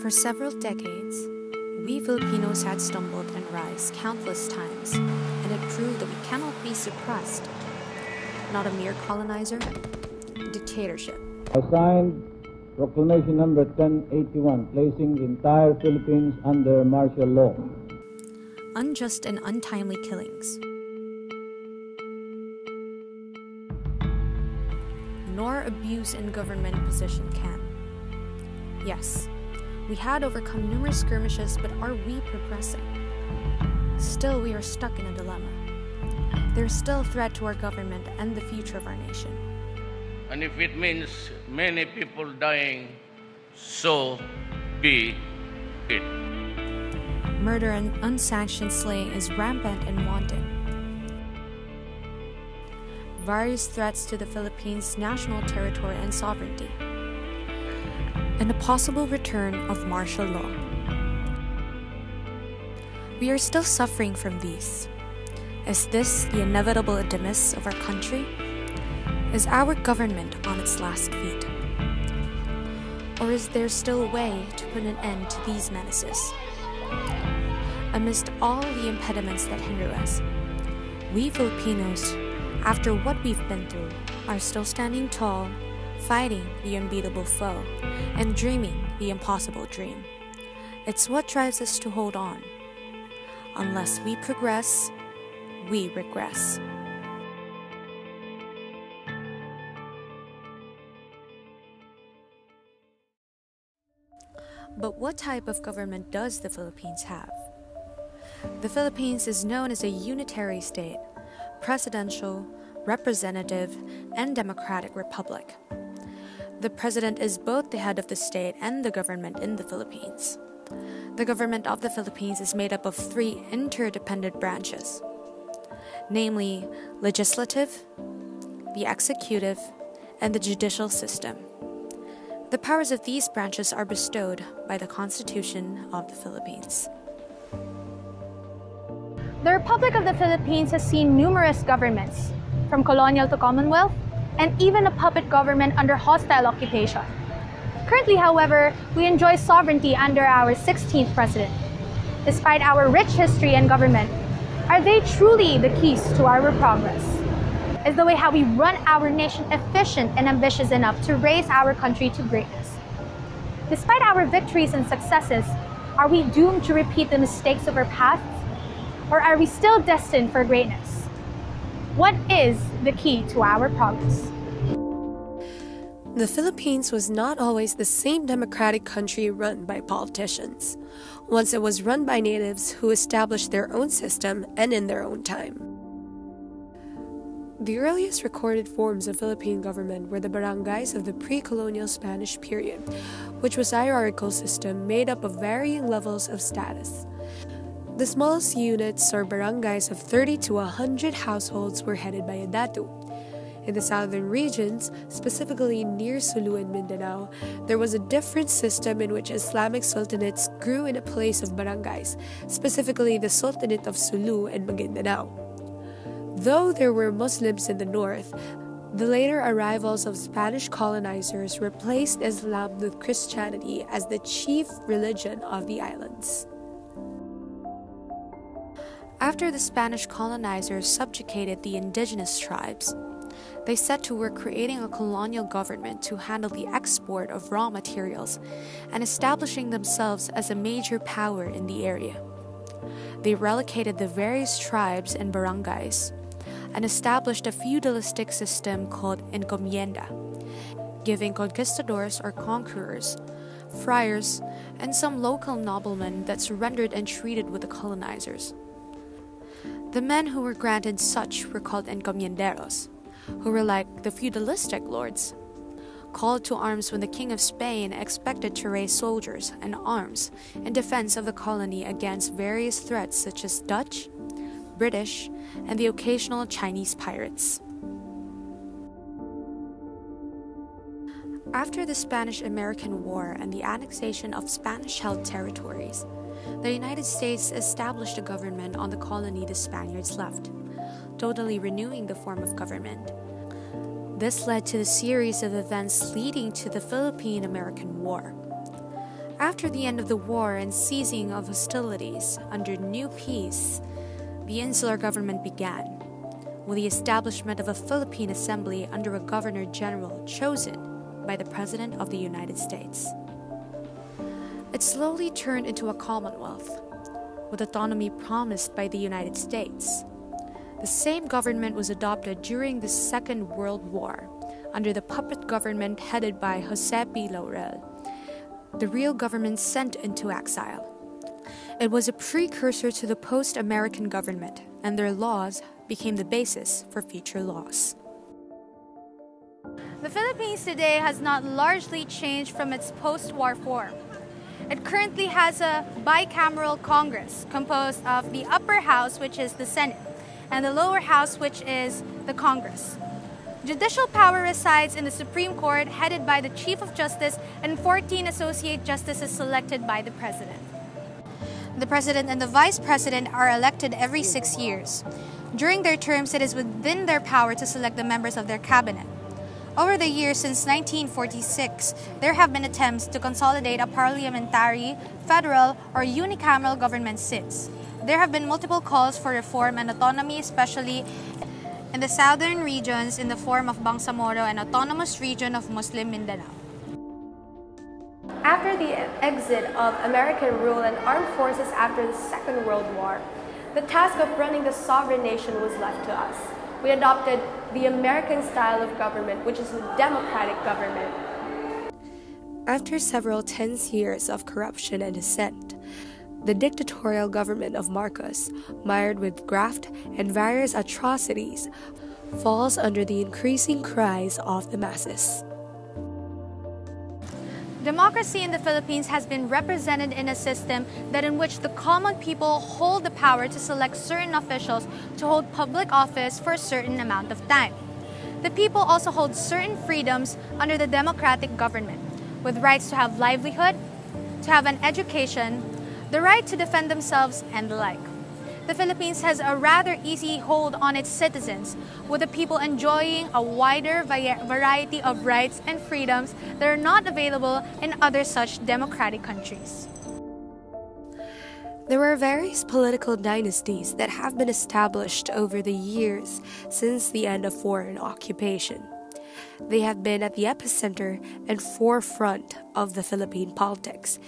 For several decades, we Filipinos had stumbled and rise countless times, and it proved that we cannot be suppressed. Not a mere colonizer, dictatorship. I signed Proclamation number 1081, placing the entire Philippines under martial law. Unjust and untimely killings. Nor abuse in government position can. Yes, we had overcome numerous skirmishes, but are we progressing? Still, we are stuck in a dilemma. There is still a threat to our government and the future of our nation. And if it means many people dying, so be it. Murder and unsanctioned slaying is rampant and wanton. Various threats to the Philippines' national territory and sovereignty, and a possible return of martial law. We are still suffering from these. Is this the inevitable demise of our country? Is our government on its last feet? Or is there still a way to put an end to these menaces? Amidst all the impediments that hinder us, we Filipinos, after what we've been through, are still standing tall, fighting the unbeatable foe, and dreaming the impossible dream. It's what drives us to hold on. Unless we progress, we regress. But what type of government does the Philippines have? The Philippines is known as a unitary state, presidential, representative, and democratic republic. The president is both the head of the state and the government in the Philippines. The government of the Philippines is made up of three interdependent branches, namely legislative, the executive, and the judicial system. The powers of these branches are bestowed by the Constitution of the Philippines. The Republic of the Philippines has seen numerous governments, from colonial to Commonwealth, and even a puppet government under hostile occupation. Currently, however, we enjoy sovereignty under our 16th president. Despite our rich history and government, are they truly the keys to our progress? Is the way how we run our nation efficient and ambitious enough to raise our country to greatness? Despite our victories and successes, are we doomed to repeat the mistakes of our past? Or are we still destined for greatness? What is the key to our progress? The Philippines was not always the same democratic country run by politicians. Once it was run by natives who established their own system and in their own time. The earliest recorded forms of Philippine government were the barangays of the pre-colonial Spanish period, which was a hierarchical system made up of varying levels of status. The smallest units or barangays of 30 to 100 households were headed by a datu. In the southern regions, specifically near Sulu and Mindanao, there was a different system in which Islamic sultanates grew in a place of barangays, specifically the Sultanate of Sulu and Maguindanao. Though there were Muslims in the north, the later arrivals of Spanish colonizers replaced Islam with Christianity as the chief religion of the islands. After the Spanish colonizers subjugated the indigenous tribes, they set to work creating a colonial government to handle the export of raw materials and establishing themselves as a major power in the area. They relocated the various tribes and barangays and established a feudalistic system called encomienda, giving conquistadors or conquerors, friars, and some local noblemen that surrendered and treated with the colonizers. The men who were granted such were called encomienderos, who were like the feudalistic lords, called to arms when the King of Spain expected to raise soldiers and arms in defense of the colony against various threats such as Dutch, British, and the occasional Chinese pirates. After the Spanish-American War and the annexation of Spanish-held territories, the United States established a government on the colony the Spaniards left, totally renewing the form of government. This led to the series of events leading to the Philippine-American War. After the end of the war and ceasing of hostilities under new peace, the insular government began, with the establishment of a Philippine Assembly under a Governor-General chosen by the President of the United States. It slowly turned into a Commonwealth, with autonomy promised by the United States. The same government was adopted during the Second World War under the puppet government headed by Jose P. Laurel, the real government sent into exile. It was a precursor to the post-American government, and their laws became the basis for future laws. The Philippines today has not largely changed from its post-war form. It currently has a bicameral Congress composed of the upper house, which is the Senate, and the lower house, which is the Congress. Judicial power resides in the Supreme Court, headed by the Chief of Justice and 14 associate justices selected by the President. The President and the Vice President are elected every 6 years. During their terms, it is within their power to select the members of their cabinet. Over the years since 1946, there have been attempts to consolidate a parliamentary, federal, or unicameral government since. There have been multiple calls for reform and autonomy, especially in the southern regions in the form of Bangsamoro and Autonomous Region of Muslim Mindanao. After the exit of American rule and armed forces after the Second World War, the task of running the sovereign nation was left to us. We adopted the American style of government, which is a democratic government. After several tense years of corruption and dissent, the dictatorial government of Marcos, mired with graft and various atrocities, falls under the increasing cries of the masses. Democracy in the Philippines has been represented in a system in which the common people hold the power to select certain officials to hold public office for a certain amount of time. The people also hold certain freedoms under the democratic government, with rights to have livelihood, to have an education, the right to defend themselves, and the like. The Philippines has a rather easy hold on its citizens, with the people enjoying a wider variety of rights and freedoms that are not available in other such democratic countries. There are various political dynasties that have been established over the years since the end of foreign occupation. They have been at the epicenter and forefront of the Philippine politics.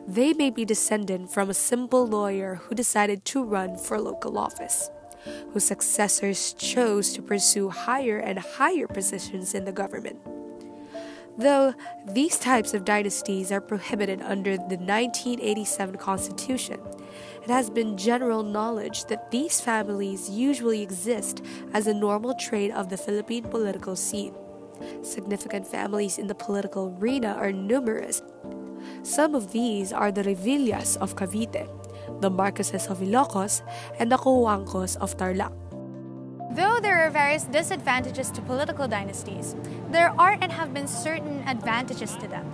They may be descended from a simple lawyer who decided to run for local office, whose successors chose to pursue higher and higher positions in the government. Though these types of dynasties are prohibited under the 1987 Constitution, it has been general knowledge that these families usually exist as a normal trait of the Philippine political scene. Significant families in the political arena are numerous. Some of these are the Revillas of Cavite, the Marcoses of Ilocos, and the Cojuangcos of Tarlac. Though there are various disadvantages to political dynasties, there are and have been certain advantages to them.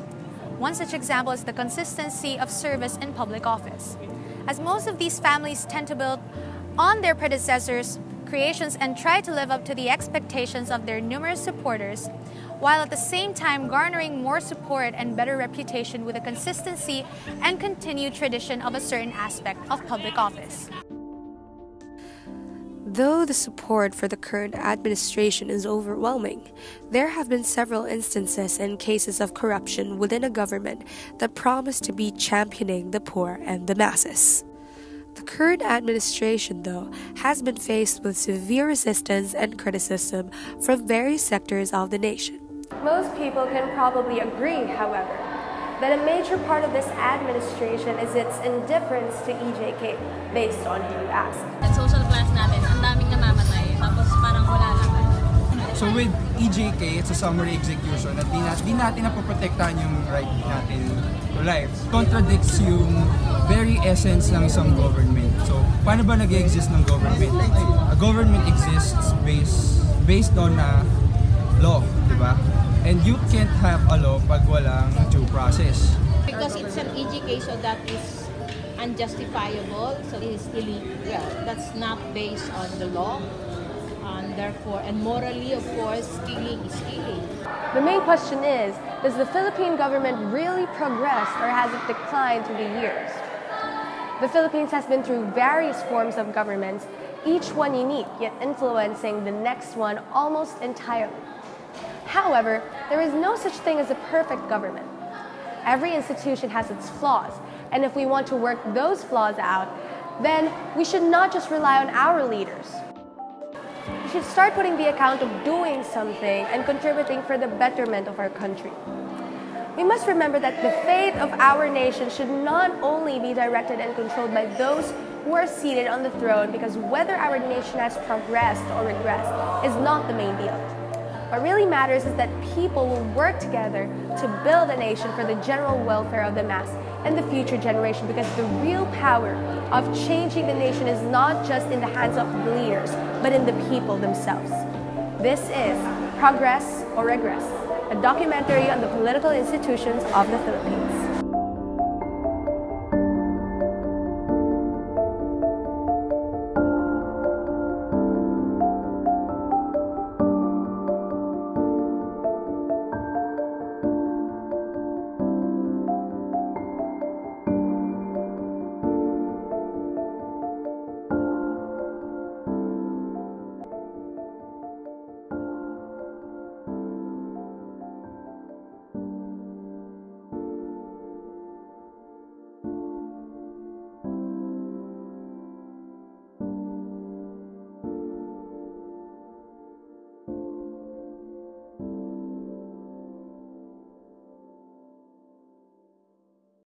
One such example is the consistency of service in public office. As most of these families tend to build on their predecessors' creations and try to live up to the expectations of their numerous supporters, while at the same time garnering more support and better reputation with the consistency and continued tradition of a certain aspect of public office. Though the support for the current administration is overwhelming, there have been several instances and cases of corruption within a government that promise to be championing the poor and the masses. The current administration, though, has been faced with severe resistance and criticism from various sectors of the nation. Most people can probably agree, however, that a major part of this administration is its indifference to EJK, based on who you ask. At social class natin, ang daming namamatay, tapos parang wala naman. So with EJK, it's a summary execution at di natin napoprotektahan yung right natin to life. Contradicts yung very essence ng isang government. So paano ba nag-exist ng government? A government exists based on a law, di ba? And you can't have a law pag walang due process. Because it's an EJK, so that is unjustifiable, so it is illegal. That's not based on the law, and therefore, and morally, of course, stealing is stealing. The main question is, Does the Philippine government really progress, or has it declined through the years? The Philippines has been through various forms of governments, each one unique, yet influencing the next one almost entirely. However, there is no such thing as a perfect government. Every institution has its flaws, and if we want to work those flaws out, then we should not just rely on our leaders. We should start putting the account of doing something and contributing for the betterment of our country. We must remember that the fate of our nation should not only be directed and controlled by those who are seated on the throne, because whether our nation has progressed or regressed is not the main deal. What really matters is that people will work together to build a nation for the general welfare of the mass and the future generation, because the real power of changing the nation is not just in the hands of the leaders, but in the people themselves. This is Progress or Regress, a documentary on the political institutions of the Philippines.